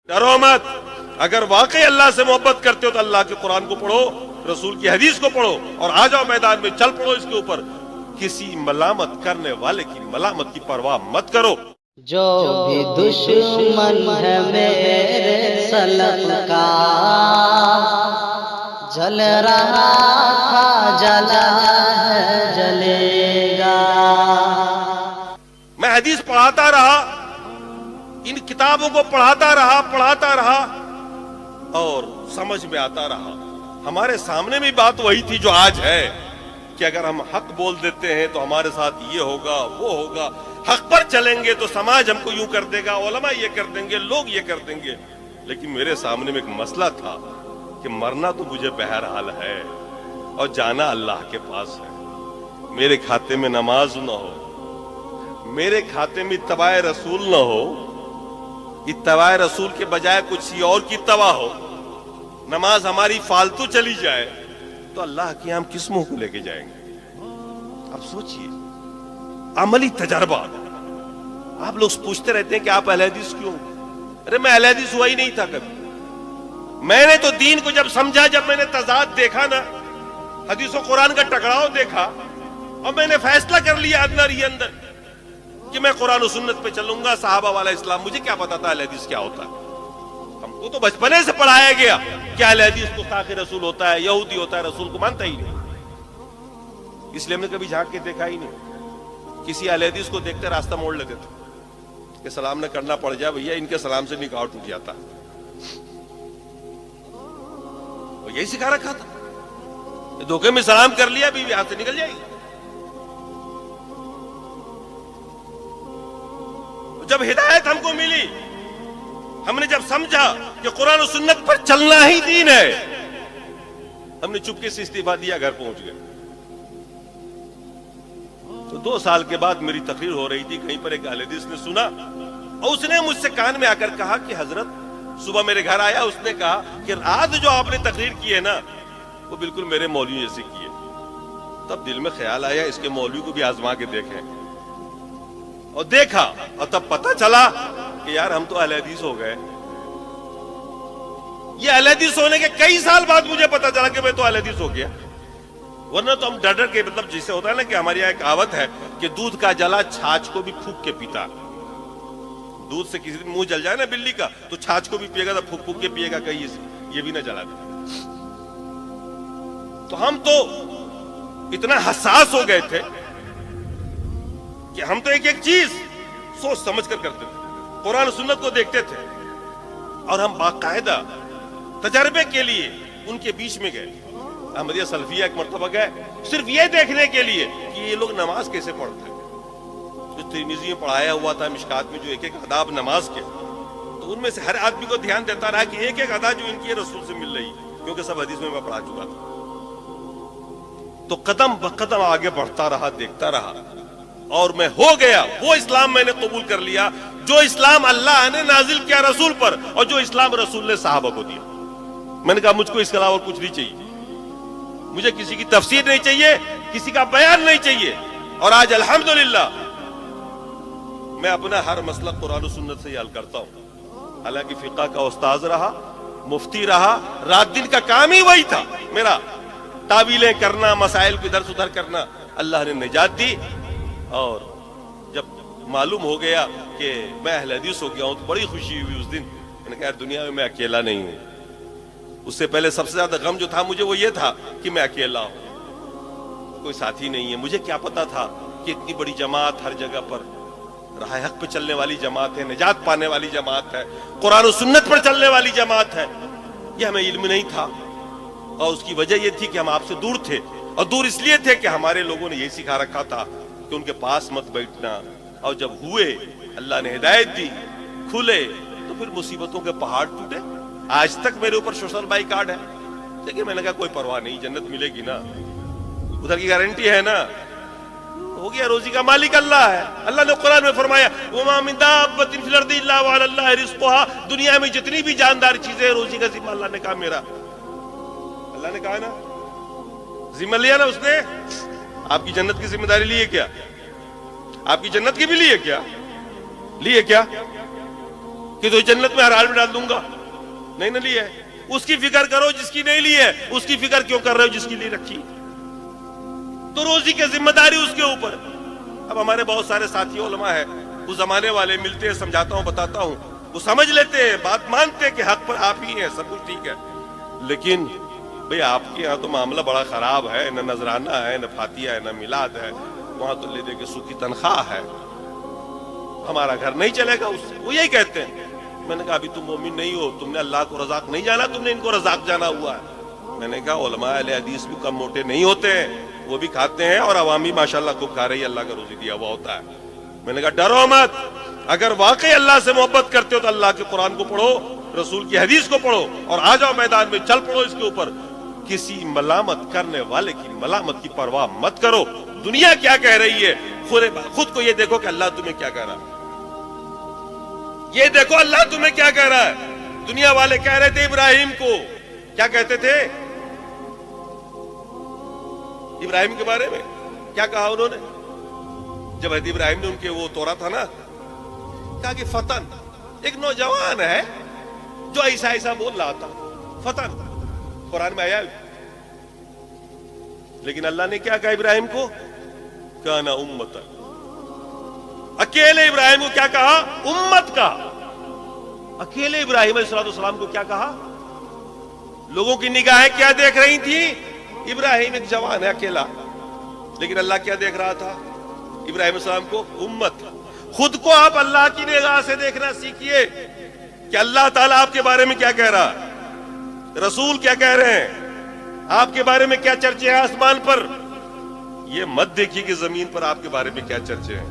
ڈرو مت. اگر واقعی اللہ سے محبت کرتے ہو تو اللہ کے قرآن کو پڑھو, رسول کی حدیث کو پڑھو, اور آ جاؤ میدان میں, چل پڑو اس کے اوپر. کسی ملامت کرنے والے کی ملامت کی پرواہ مت کرو. جو بھی دشمن ہے میرے سلف کا, جل رہا تھا جلا ہے جلے گا. میں حدیث پڑھاتا رہا, ان کتابوں کو پڑھاتا رہا اور سمجھ میں آتا رہا. ہمارے سامنے بھی بات وہی تھی جو آج ہے, کہ اگر ہم حق بول دیتے ہیں تو ہمارے ساتھ یہ ہوگا وہ ہوگا, حق پر چلیں گے تو سماج ہم کو یوں کر دے گا, علماء یہ کر دیں گے, لوگ یہ کر دیں گے. لیکن میرے سامنے میں ایک مسئلہ تھا کہ مرنا تو مجھے بہرحال ہے اور جانا اللہ کے پاس ہے. میرے کھاتے میں نماز نہ ہو, میرے کھاتے میں اتباع رسول نہ ہو, اتباع رسول کے بجائے کچھ اور کی اتباع ہو, نماز ہماری فالتو چلی جائے, تو اللہ کے ہم کس منہ کو لے کے جائیں گے؟ اب سوچئے, عملی تجربہ. آپ لوگ پوچھتے رہتے ہیں کہ آپ اہل حدیث کیوں؟ ارے میں اہل حدیث ہوا ہی نہیں تھا کبھی. میں نے تو دین کو جب سمجھا, جب میں نے تضاد دیکھا نا, حدیث و قرآن کا ٹکراؤ دیکھا, اور میں نے فیصلہ کر لیا اندر ہی اندر کہ میں قرآن و سنت پہ چلوں گا, صحابہ والا اسلام. مجھے کیا پتا تھا اہل حدیث کیا ہوتا ہے؟ ہم کو تو بچپنے سے پڑھایا گیا کہ اہل حدیث گستاخ رسول ہوتا ہے, یہودی ہوتا ہے, رسول کو مانتا ہی نہیں. اس لیے ہم نے کبھی جھانک کے دیکھا ہی نہیں. کسی اہل حدیث کو دیکھتے راستہ موڑ لیتے تھے کہ سلام نہ کرنا پڑ جائے, بھیا ان کے سلام سے نکاح ٹوٹ جاتا. یہی سکھا رکھا تھا, دھوکے میں سلام کر لیا, بیوی ہاتھ سے نکل جائے گی. جب ہدایت ہم کو ملی, ہم نے جب سمجھا کہ قرآن و سنت پر چلنا ہی دین ہے, ہم نے چپکے سے استعفا دیا, گھر پہنچ گئے. تو 2 سال کے بعد میری تقریر ہو رہی تھی, کہیں پر ایک اہل حدیث نے سنا, اور اس نے مجھ سے کان میں آ کر کہا کہ حضرت, صبح میرے گھر آیا, اس نے کہا کہ رات جو آپ نے تقریر کی ہے نا, وہ بالکل میرے مولوی جیسے کی ہے. تب دل میں خیال آیا اس کے مولوی کو بھی آزما کے دیکھیں, اور دیکھا, اور تب پتہ چلا کہ یار ہم تو اہل حدیث ہو گئے. یہ اہل حدیث ہونے کے کئی سال بعد مجھے پتا چلا کہ میں تو اہل حدیث ہو گیا. ورنہ تو ہم ڈر کے, مطلب جسے ہوتا ہے نا کہ ہماری یہاں ایک کہاوت ہے کہ دودھ کا جلا چھاچھ کو بھی پھونک کے پیتا. دودھ سے کسی دن منہ جل جائے نا بلی کا, تو چھاچھ کو بھی پیے گا, تو پھونک پھونک کے پیے گا, کہیں یہ بھی نہ جلا دے. تو ہم تو اتنا حساس ہو گئے تھے کہ ہم تو ایک ایک چیز سوچ سمجھ کر کرتے تھے, قرآن و سنت کو دیکھتے تھے, اور ہم باقاعدہ تجربے کے لیے ان کے بیچ میں گئے. احمدیہ سلفیہ ایک مرتبہ گئے صرف یہ دیکھنے کے لیے کہ یہ لوگ نماز کیسے پڑھتے ہیں. جو ترمذی میں پڑھایا ہوا تھا, مشکات میں جو ایک ایک آداب نماز کے, تو ان میں سے ہر آدمی کو دھیان دیتا رہا کہ ایک ایک ادا جو ان کی رسول سے مل رہی, کیونکہ سب حدیث میں پڑھا چکا تھا. تو قدم بقدم آگے بڑھتا رہا, دیکھتا رہا, اور میں ہو گیا وہ اسلام میں نے قبول کر لیا جو اسلام اللہ نے نازل کیا رسول پر, اور جو اسلام رسول نے صحابہ کو دیا. میں نے کہا مجھ کو اس کے علاوہ اور کچھ نہیں چاہیے, مجھے کسی کی تفسیر نہیں چاہیے, کسی کا بیان نہیں چاہیے. اور آج الحمدللہ میں اپنا ہر مسئلہ قرآن و سنت سے ہی حل کرتا ہوں. حالانکہ فقہ کا استاذ رہا, مفتی رہا, رات دن کا کام ہی وہی تھا میرا, تعویلیں کرنا, مسائل کو ادھر سے ادھر کرنا. اللہ نے نجات دی, اور جب معلوم ہو گیا کہ میں اہل حدیث ہو گیا ہوں تو بڑی خوشی ہوئی اس دن. میں نے کہا دنیا میں اکیلا نہیں ہوں. اس سے پہلے سب سے زیادہ غم جو تھا مجھے وہ یہ تھا کہ میں اکیلا ہوں, کوئی ساتھی نہیں ہے. مجھے کیا پتا تھا کہ اتنی بڑی جماعت ہر جگہ پر راہ حق پہ چلنے والی جماعت ہے, نجات پانے والی جماعت ہے, قرآن و سنت پر چلنے والی جماعت ہے. یہ ہمیں علم نہیں تھا, اور اس کی وجہ یہ تھی کہ ہم آپ سے دور تھے, اور دور اس لیے تھے کہ ہمارے لوگوں نے یہی سکھا رکھا تھا کہ ان کے پاس مت بیٹھنا. اور جب ہوئے, اللہ نے ہدایت دی, کھلے, تو پھر مصیبتوں کے پہاڑ ٹوٹے. آج تک میرے اوپر سوشل بائی کارڈ ہے, لیکن میں نے کہا کوئی پرواہ نہیں, جنت ملے گی نا, ادھر کی گارنٹی ہے نا, ہو گیا. روزی کا مالک اللہ ہے. اللہ نے قرآن میں فرمایا وَمَا مِن دَابَّةٍ فِي الْأَرْضِ إِلَّا وَعَلَى اللَّهِ رِزْقُهَا. دنیا میں جتنی بھی جاندار چیزیں ہیں, روزی کا ذمہ اللہ نے کہا میرا. اللہ نے کہا نا, ذمہ لیا نا اس نے. آپ کی جنت کی ذمہ داری لی ہے کیا؟ آپ کی جنت کی بھی لی ہے کیا؟ لی ہے کیا؟ کہ تو جنت میں ہر حال میں ڈال دوں گا، نہیں نہ لی ہے۔ اس کی فکر کرو جس کی نہیں لی ہے، اس کی فکر کیوں کر رہے ہو جس کی لی رکھی؟ تو روزی کی ذمہ داری اس کے اوپر۔ اب ہمارے بہت سارے ساتھی علماء ہیں، اس زمانے والے ملتے ہیں، سمجھاتا ہوں بتاتا ہوں، وہ سمجھ لیتے ہیں، بات مانتے ہیں کہ حق پر آپ ہی ہیں، سب کچھ ٹھیک ہے، لیکن بھئی آپ کے یہاں تو معاملہ بڑا خراب ہے، نہ نذرانہ ہے، نہ فاتحہ ہے، نہ میلاد ہے، وہاں تو لے دے کے سو کی تنخواہ ہے، ہمارا گھر نہیں چلے گا اس سے۔ وہ یہی کہتے ہیں۔ میں نے کہا ابھی تم مومن نہیں ہو، تم نے اللہ کو رزاق نہیں جانا، تم نے ان کو رزاق جانا ہوا ہے۔ میں نے کہا علماء اہل حدیث بھی کم موٹے نہیں ہوتے ہیں، وہ بھی کھاتے ہیں، اور عوامی ماشاءاللہ خوب کھا رہی ہے، اللہ کا روزی دیا ہوا ہوتا ہے۔ میں نے کہا ڈرو مت، اگر واقعی اللہ سے محبت کرتے ہو تو اللہ کے قرآن کو پڑھو، رسول کی حدیث کو پڑھو، اور آ جاؤ میدان میں، چل پڑو اس کے اوپر۔ کسی ملامت کرنے والے کی ملامت کی پرواہ مت کرو، دنیا کیا کہہ رہی ہے، خود کو یہ دیکھو کہ اللہ تمہیں کیا کہہ رہا ہے، یہ دیکھو اللہ تمہیں کیا کہہ رہا ہے۔ دنیا والے کہہ رہے تھے ابراہیم کو، کیا کہتے تھے ابراہیم کے بارے میں؟ کیا کہا انہوں نے جب حضرت ابراہیم نے ان کے وہ توڑا تھا نا؟ کہا کہ فتن، ایک نوجوان ہے جو ایسا ایسا بول رہا تھا، فتن قرآن میں آیا۔ لیکن اللہ نے کیا کہا ابراہیم کو؟ کانا امتا، اکیلے ابراہیم کو کیا کہا؟ امت کا۔ اکیلے ابراہیم علیہ السلام کو کیا کہا؟ لوگوں کی نگاہیں کیا دیکھ رہی تھی؟ ابراہیم ایک جوان ہے اکیلا، لیکن اللہ کیا دیکھ رہا تھا؟ ابراہیم علیہ السلام کو امت۔ خود کو آپ اللہ کی نگاہ سے دیکھنا سیکھیے کہ اللہ تعالیٰ آپ کے بارے میں کیا کہہ رہا ہے، رسول کیا کہہ رہے ہیں، آپ کے بارے میں کیا چرچے ہیں آسمان پر۔ یہ مت دیکھیے کہ زمین پر آپ کے بارے میں کیا چرچے ہیں۔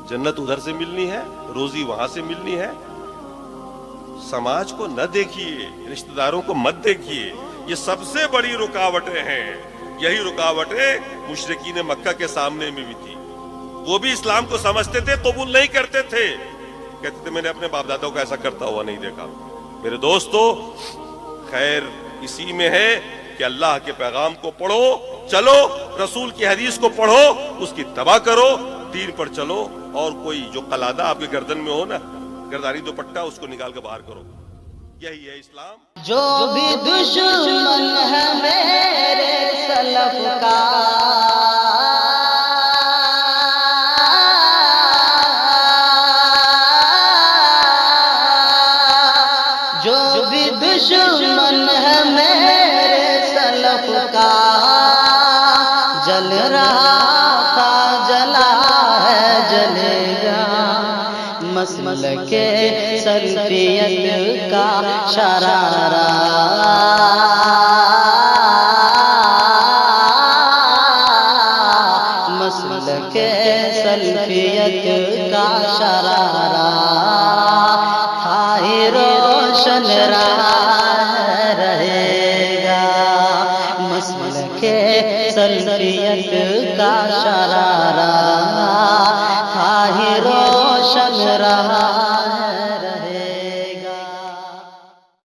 جنت ادھر سے ملنی ہے، روزی وہاں سے ملنی ہے۔ سماج کو نہ دیکھیے، رشتہ داروں کو مت دیکھیے، یہ سب سے بڑی رکاوٹیں ہیں۔ یہی رکاوٹیں مشرکین مکہ کے سامنے میں بھی تھی، وہ بھی اسلام کو سمجھتے تھے، قبول نہیں کرتے تھے، کہتے تھے میں نے اپنے باپ دادوں کو ایسا کرتا ہوا نہیں دیکھا۔ میرے دوستو، خیر اسی میں ہے کہ اللہ کے پیغام کو پڑھو، چلو رسول کی حدیث کو پڑھو، اس کی اتباع کرو، دین پر چلو، اور کوئی جو قلادہ آپ کے گردن میں ہو نا، گرداری دوپٹہ، اس کو نکال کے باہر کرو۔ یہی ہے اسلام۔ جو بھی دشمن ہے میرے سلف کا، جو بھی دشمن ہے میرے سلف کا، جل رہا تھا جلا ہے جلے گا، مسلک سلفیت کا شرارہ، مسلک سلفیت کا شرارہ، ہائے روشن رہے گا، مسلک سلفیت کا شرارہ۔